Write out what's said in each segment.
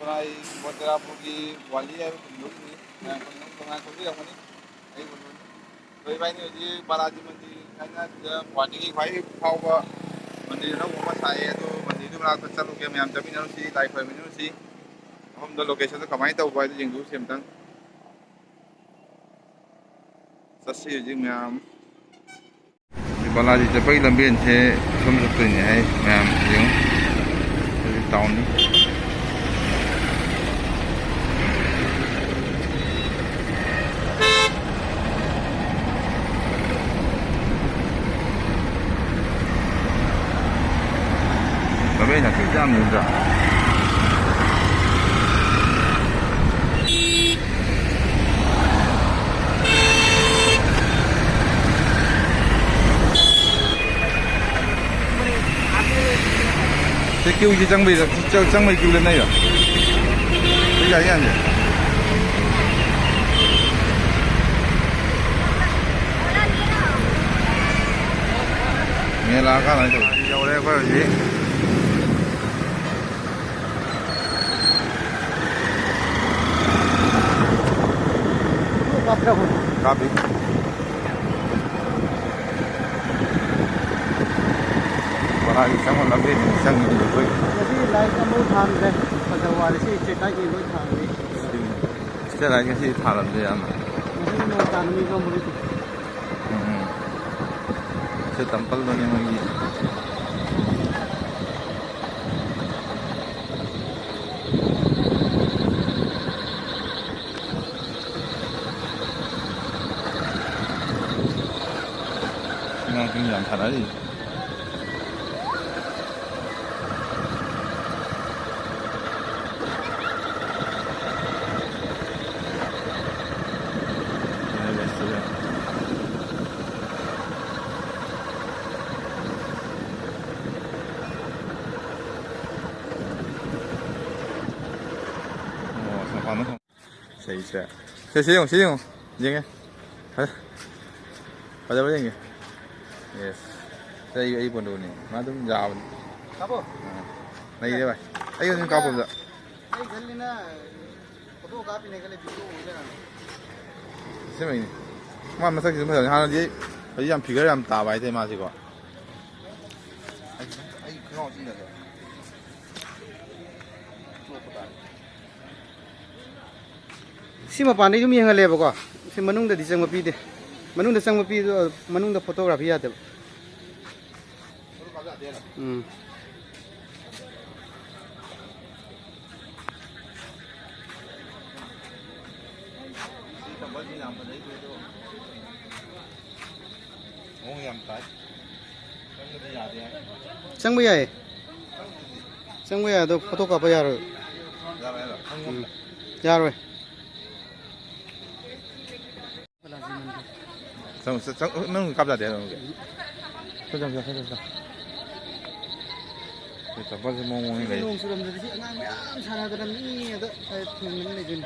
ꯁꯣꯔꯥꯏ ꯕꯣꯇꯦꯔꯥꯄꯨꯔꯒꯤ ꯋꯥꯂꯤ ꯍꯥꯏꯕ ꯈꯨꯟꯗꯨꯒꯤ ꯇꯣꯉꯥꯟ ꯊꯣꯛꯄꯤꯔꯝꯒꯅꯤ ꯑꯩ ꯈꯨꯟꯗꯨꯅꯤ ꯑꯗꯣ ꯏꯕꯥꯅꯤ ꯍꯧꯖꯤꯛ ꯕꯥꯂꯥꯖꯤ ꯃꯟꯗꯤꯔ ꯍꯥꯏꯅ ꯁꯤꯗ ꯒꯨꯍꯥꯇꯤꯒꯤ ꯈ꯭ꯋꯥꯏꯗꯒꯤ ꯐꯥꯎꯕ ꯃꯟꯗꯤꯔ ꯑꯅꯧꯕ ꯑꯃ ꯁꯥꯏꯑꯦ ꯑꯗꯣ ꯃꯟꯗꯤꯔꯗꯨ ꯃꯅꯥꯛꯇ ꯆꯠꯂꯨꯒꯦ ꯃꯌꯥꯝ ꯆꯠꯃꯤꯟꯅꯔꯨꯁꯤ ꯂꯥꯏ ꯈꯣꯏꯔꯝꯃꯤꯟꯅꯔꯨꯁꯤ ꯃꯐꯝꯗ ꯂꯣꯀꯦꯁꯟꯗꯣ ꯀꯃꯥꯏꯅ ꯇꯧꯕ ꯍꯥꯏꯗꯣ ꯌꯦꯡꯊꯣꯛꯎꯁꯤ ꯑꯝꯇꯪ ꯆꯠꯁꯤ ꯍꯧꯖꯤꯛ ꯃꯌꯥꯝ ꯕꯥꯂꯥꯖꯤ ꯆꯠꯄꯒꯤ ꯂꯝꯕꯦꯟꯁꯦ ꯁꯣꯝ ꯆꯠꯇꯣꯏꯅꯦ ꯍꯥꯏ ꯃꯌꯥꯝ ꯌꯦꯡꯉꯨ ꯍꯧꯖꯤꯛ ꯇꯥꯎꯟꯅꯤ ꯂꯝꯕꯦꯟ ꯍꯛꯆꯤꯠ ꯌꯥꯝ ꯅꯨꯡꯗ꯭ꯔꯥ क्योंकि चंबई क्यों लेना है तो जाइए आने मेला का नहीं तो जाओ रे कोई जी काफी बड़ा ही संग लगे संग नहीं कोई Jadi lain kamu tham deh, pada hari sih cerita ini tham ni. Setelah ini sih thalam dia ama. Mungkin mau tanam ini kamu boleh. Saya tampal doni lagi. Nggak yang sana ni. Sih sih. Sih, jangan. Pada apa jangan? Yes. Saya ini pun dulu ni. Macam jauh. Kamu? Naik dia, ayo ni kapu dah. Ini kali na, foto kapi ni kali video macam mana? Siapa ini? Mana masa kita macam hanya dia, yang figure yang tabai tu masih kau. Ayo kau sini dah. Si mapani tu mihang leh bako. Si manung dah disang mapi deh. Manung dah sang mapi tu, manung dah fotografi ada. Sang bayar? Sang bayar tu foto kapa bayar? Bayar. Nung kapal dia nung. Sudah. Kita pasti mau ngomongin lagi. Nung sudah menjadi anak yang sana dalam ini ada saya teman lagi.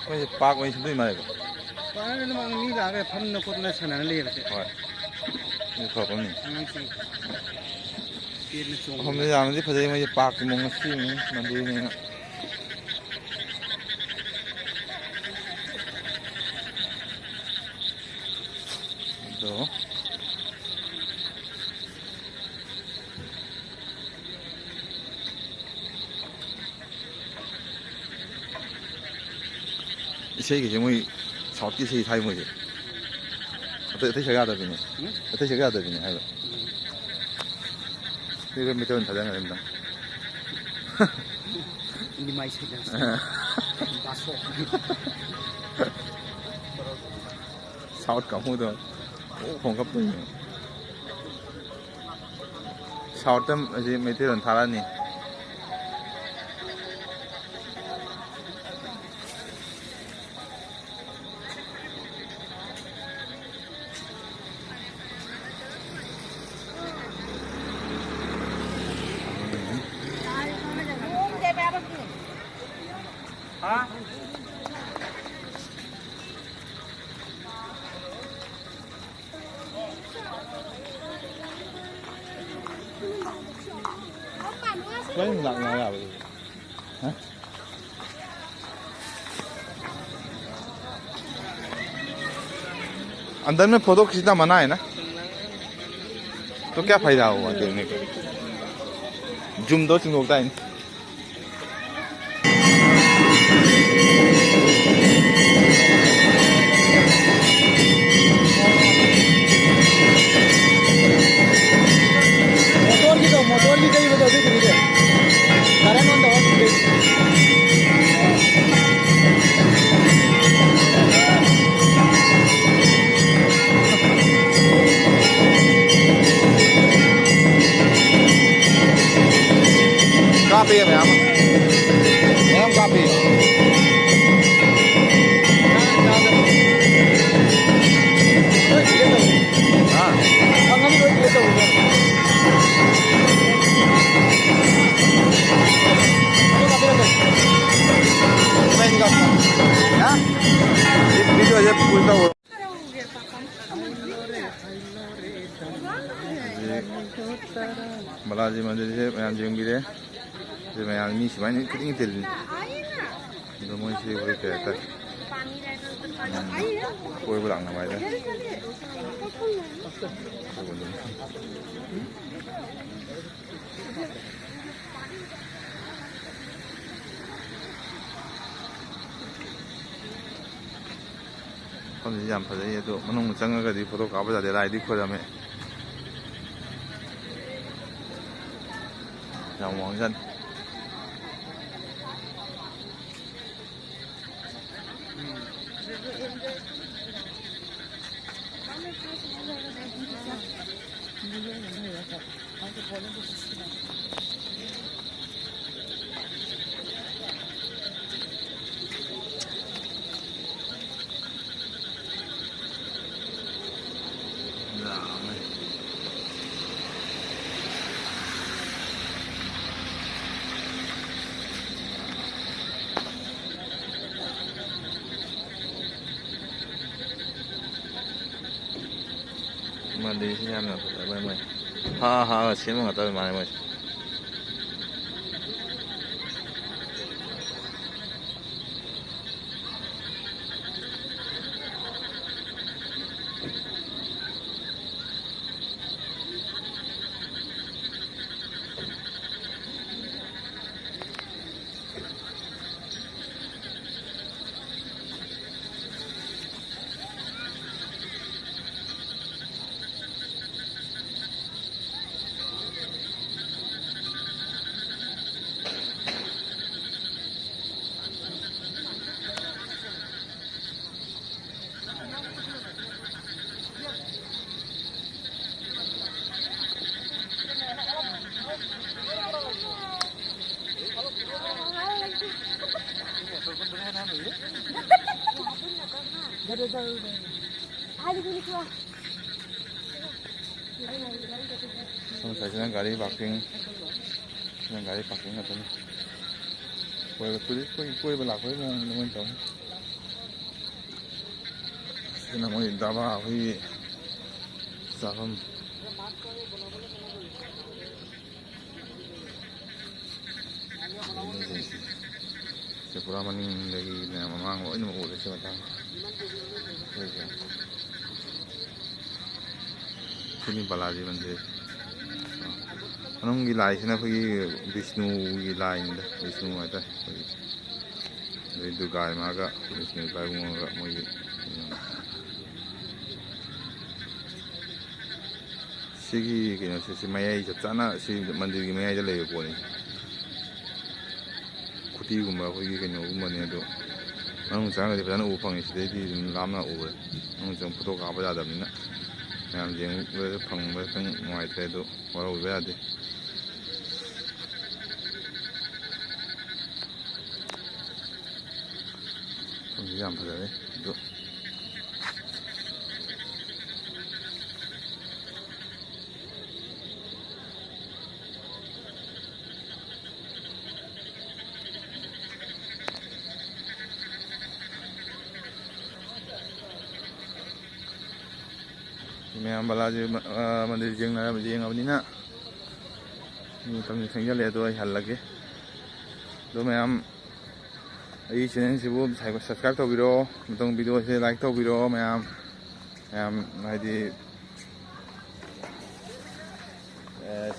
Kau park macam tu mana? Park ni memang ni dah ada fun nak korang sana lagi lah. Ini kau ni. Anak sih. Kiri cuma. Kami jangan di pasal macam park mengasi ni nanti ni. Itu. Saya kerja mui, sahaja saya thay mui. Tapi saya ada begini. Tapi saya ada begini. Ayo. Ini macam mana saja nak dah. Ini mai saja. Basok. Saud kamu tu. Oh, kongkap tu. Saud tu macam macam orang Thailand ni. Cái nặng này là अंदर में photo खींचना मना है ना, तो क्या फायदा हुआ देखने का? जूम दो चिंग होता है। मोटर की कई बता दे किधर current on the Copy ya, ma'am copy. हाँ हम लोग ये तो वीडियो जब पूछता हूँ बालाजी मंदिर से मैं जेंगे जो मैं आदमी सिवाय नहीं कितनी तेल जो मुझे वही कहता है कोई बुलाना भाई था हम जी हम फजाइए तो मनों चंगा का दी फोटो काबा जाते राइडी खोजा में यहाँ वांगजन मंदिर से यहाँ ना पता है मैं हाँ हाँ अच्छे में आता है माने मैं Saya garis parking atau ni, kue belak kue mau tahu. Kita mau daba kue saham. Sepura maning lagi nama mang, ini mau boleh siapa tahu. Sini Balaji मंदिर मनों की लाइन से ना कोई विष्णु की लाइन दा विष्णु आता है दुर्गा माँ का विष्णु का मुझे सिगी कि ना सिसी मैया जब जाना सि मंदिर की मैया जले बोले कुटी गुम्बा कोई कि ना गुम्बा तो मनों जाना जब जाना ऊपर इसलिए कि लामना ऊपर मनों जब फोटो कापा जाता है ना यहाँ जेंगे फंग फंग माइट है तो वाला उबे आते यहाँ पर है तो मैं बालाजी मंदिर जेंग अब नी ना तम संजल है तो हल लगे ꯑꯗꯣ ꯃꯌꯥꯝ ꯑꯩꯒꯤ ꯆꯦꯅꯦꯜꯁꯤꯕꯨ ꯁꯕꯁꯀ꯭ꯔꯥꯏꯕ ꯇꯧꯕꯤꯔꯣ, ꯃꯇꯨꯡ ꯚꯤꯗꯤꯑꯣꯁꯦ ꯂꯥꯏꯛ ꯇꯧꯕꯤꯔꯣ ꯃꯌꯥꯝ ꯍꯥꯏꯗꯤ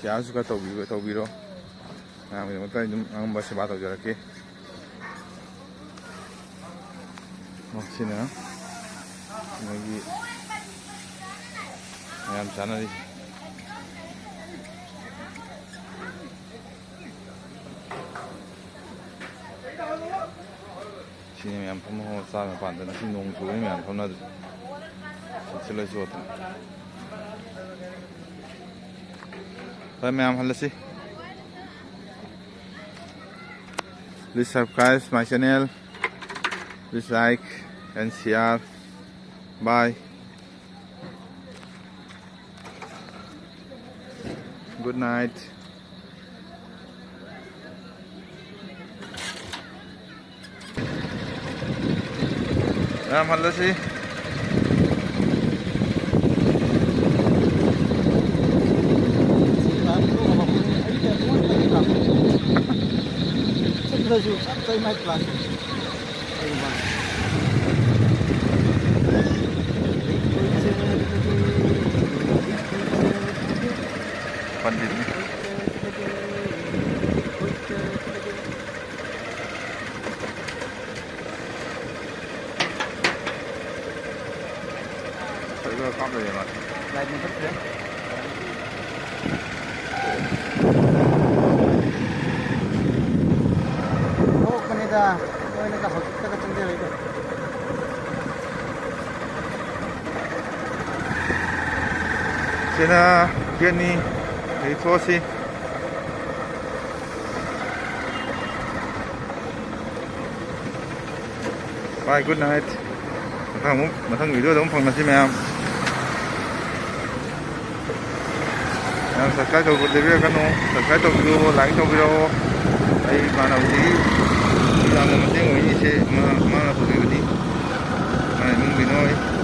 ꯁꯤꯌꯥꯔꯁꯨ ꯈꯔ ꯇꯧꯕꯤꯔꯣ. ꯃꯌꯥꯝꯒꯤꯗꯃꯛꯇ ꯑꯩ ꯑꯗꯨꯝ ꯑꯉꯝꯕ ꯁꯦꯕꯥ ꯇꯧꯖꯔꯛꯀꯦ. ꯃꯁꯤꯅ ꯃꯣꯏꯒꯤ ꯃꯌꯥꯝ ꯆꯥꯅꯔꯤꯁꯦ. ꯁꯤꯅꯤ ꯃꯌꯥꯝ ꯐꯝꯃ ꯆꯥꯕ ꯃꯄꯥꯟꯗ. ꯉꯁꯤ ꯅꯣꯡ ꯆꯨꯕꯅꯤ ꯃꯌꯥꯝ ꯐꯝꯅꯗ꯭ꯔꯤ. ꯂꯣꯏ ꯆꯣꯠꯇꯅ. ꯍꯣꯏ ꯃꯌꯥꯝ ꯍꯜꯂꯁꯤ. Please subscribe my channel. Please like and share. Bye. Good night. Ma'am, halasi. Pandit ni. Saya kau boleh mat. Lain ni betul. Oh, kanida. Oh, ini dah hotel kita cendera itu. Sina Kenny, Itosi. Bye, good night. Matang video dong phang nasi ma'am. Subscribe to the video kanu, subscribe to video, like to video. Ay mana uji, kita mau mesti ngoi se mana mana tu ni. Ay mung binoi.